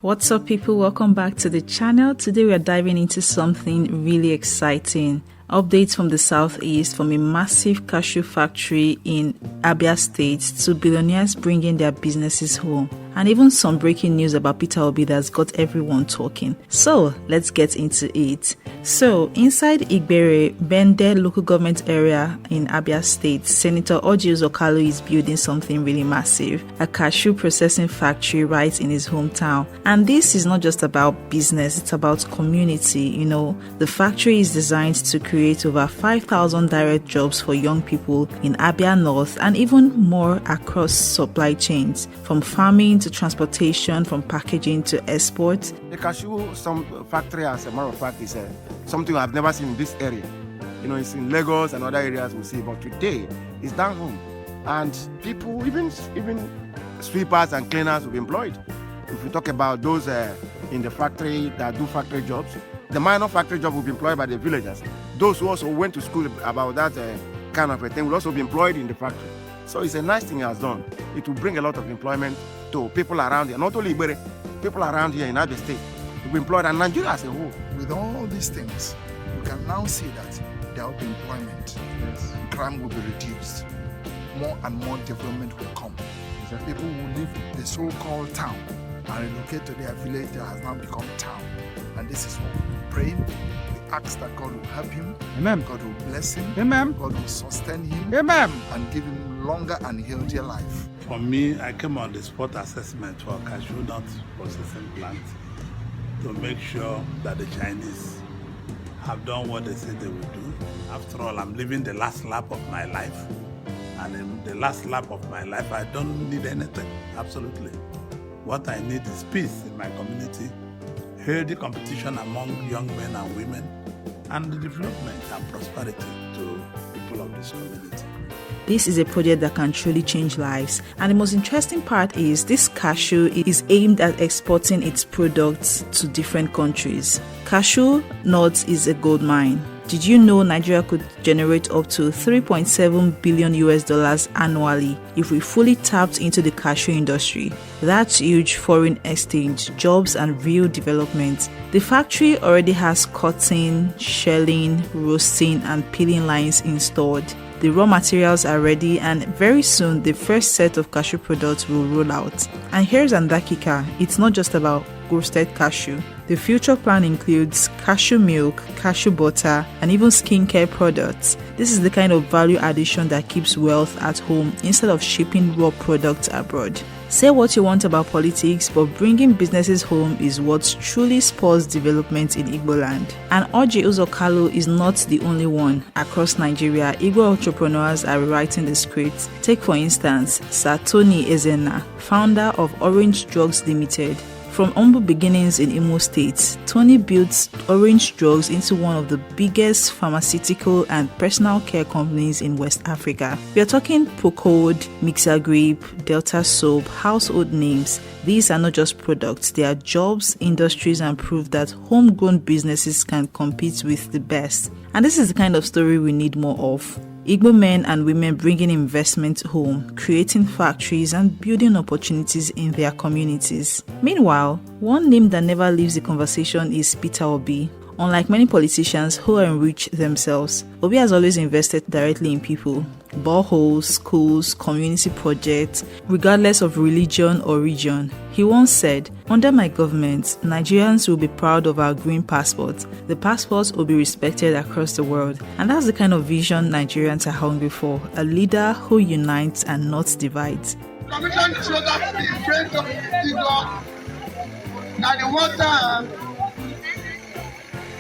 What's up, people? Welcome back to the channel. Today we are diving into something really exciting. Updates from the southeast, from a massive cashew factory in Abia State to billionaires bringing their businesses home, and even some breaking news about Peter Obi that's got everyone talking. So let's get into it. So inside Igbere, Bende local government area in Abia State, Senator Orji Kalu is building something really massive, a cashew processing factory right in his hometown. And this is not just about business, it's about community. You know, the factory is designed to create over 5,000 direct jobs for young people in Abia North and even more across supply chains, from farming to transportation, from packaging to export. The cashew factory, as a matter of fact, is something I've never seen in this area. You know, it's in Lagos and other areas we see, but today it's down home. And people, even sweepers and cleaners will be employed. If we talk about those in the factory that do factory jobs, the minor factory job will be employed by the villagers. Those who also went to school about that kind of a thing will also be employed in the factory. So it's a nice thing he has done. It will bring a lot of employment to people around here, not only Igbere, people around here in Abia State will be employed, and Nigeria as a whole. With all these things, we can now see that there will be employment. Yes. Crime will be reduced. More and more development will come. Yes. People will leave the so-called town and relocate to their village that has now become town. And this is what we're praying. We ask that God will help him. Amen. God will bless him. Amen. God will sustain him. Amen. And give him longer and healthier life. For me, I came on the spot assessment for cashew nut processing plant to make sure that the Chinese have done what they said they would do. After all, I'm living the last lap of my life. And in the last lap of my life, I don't need anything, absolutely. What I need is peace in my community, healthy competition among young men and women, and the development and prosperity to people of this community. This is a project that can truly change lives. And the most interesting part is this cashew is aimed at exporting its products to different countries. Cashew nuts is a gold mine. Did you know Nigeria could generate up to $3.7 billion annually if we fully tapped into the cashew industry? That's huge foreign exchange, jobs, and real development. The factory already has cutting, shelling, roasting, and peeling lines installed. The raw materials are ready, and very soon the first set of cashew products will roll out. And here's another kicker: it's not just about roasted cashew. The future plan includes cashew milk, cashew butter, and even skincare products. This is the kind of value addition that keeps wealth at home instead of shipping raw products abroad. Say what you want about politics, but bringing businesses home is what truly spurs development in Igbo land. And Orji Kalu is not the only one. Across Nigeria, Igbo entrepreneurs are rewriting the script. Take for instance, Tony Ezenna, founder of Orange Drugs Limited. From humble beginnings in Imo State, Tony built Orange Drugs into one of the biggest pharmaceutical and personal care companies in West Africa. We are talking Procode, Mixer Grip, Delta Soap, household names. These are not just products, they are jobs, industries, and proof that homegrown businesses can compete with the best. And this is the kind of story we need more of. Igbo men and women bringing investment home, creating factories, and building opportunities in their communities. Meanwhile, one name that never leaves the conversation is Peter Obi. Unlike many politicians who enrich themselves, Obi has always invested directly in people. Boreholes, schools, community projects, regardless of religion or region. He once said, "Under my government, Nigerians will be proud of our green passport. The passports will be respected across the world." And that's the kind of vision Nigerians are hungry for, a leader who unites and not divides.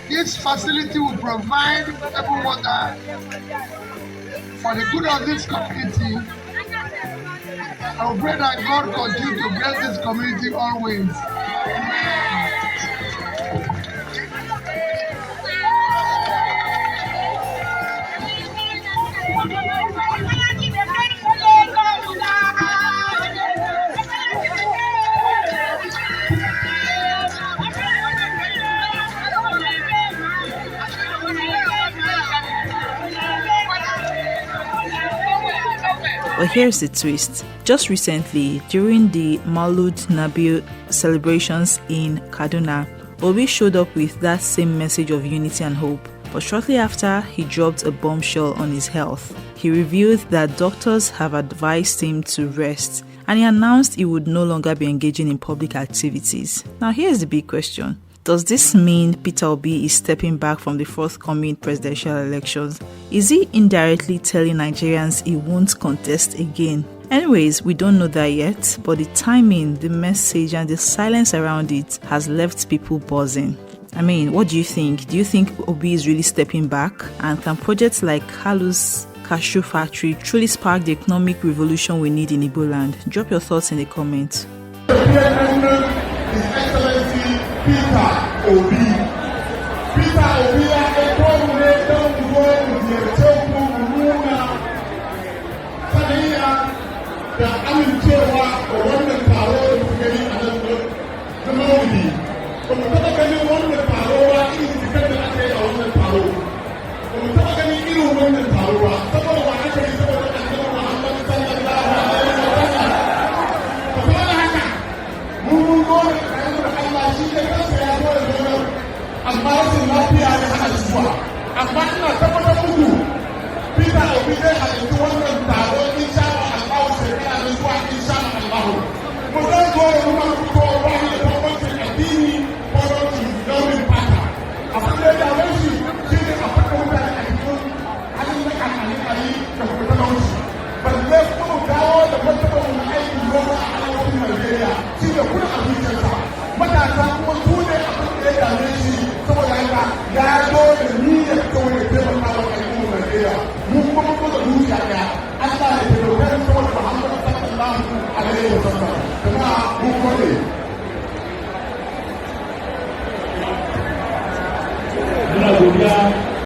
This facility will provide potable water for the good of this community. I pray that God continue to bless this community always. But here's the twist. Just recently, during the Maulud Nabi celebrations in Kaduna. Obi showed up with that same message of unity and hope. But shortly after, he dropped a bombshell on his health. He revealed that doctors have advised him to rest, and he announced he would no longer be engaging in public activities. Now here's the big question. Does this mean Peter Obi is stepping back from the forthcoming presidential elections? Is he indirectly telling Nigerians he won't contest again? Anyways, we don't know that yet, but the timing, the message, and the silence around it has left people buzzing. I mean, what do you think? Do you think Obi is really stepping back? And can projects like Kalu's Cashew factory truly spark the economic revolution we need in Igbo land? Drop your thoughts in the comments. His Excellency Peter Obi. Peter Obi da amincewa da wannan taro da kuka gani a nan da maulidi. Ba mu taɓa ganin wannan taro ba irin cikar da aka yi a wannan taro. Ba mu taɓa ganin irin wannan taro ba. Saboda ba aka yi saboda annabi Muhammad sallallahu alaihi wa sallam. Saboda haka mun gode da Allah shi ne kansa ya zo da zo amma rashin lafiya ne hana zuwa. Amma ina tabbatar muku Peter Obi zai halarci wannan taro insha Allah shekara mai zuwa insha Allah. Mu zan zo da kuma fitowa ba ni da bambancin addini ko bambancin launin fata. Abin da ya dame shi ne a fata mutane a cikin halin da kakanni da kuma talauci. Balle kuma mu dawo da martaba mu aikin noma a arewacin Najeriya shi ne kuna abincinsa. Matasa kuma su ne abin da ya dame shi saboda haka ya zo da niyyar kawai da taimaka wa aikin Najeriya. Mu kuma mun zo da dukiya ɗaya. Allah ya taimaka da saboda Muhammad sallallahu alaihi wa sallam. Jama'a mun gode. Muna godiya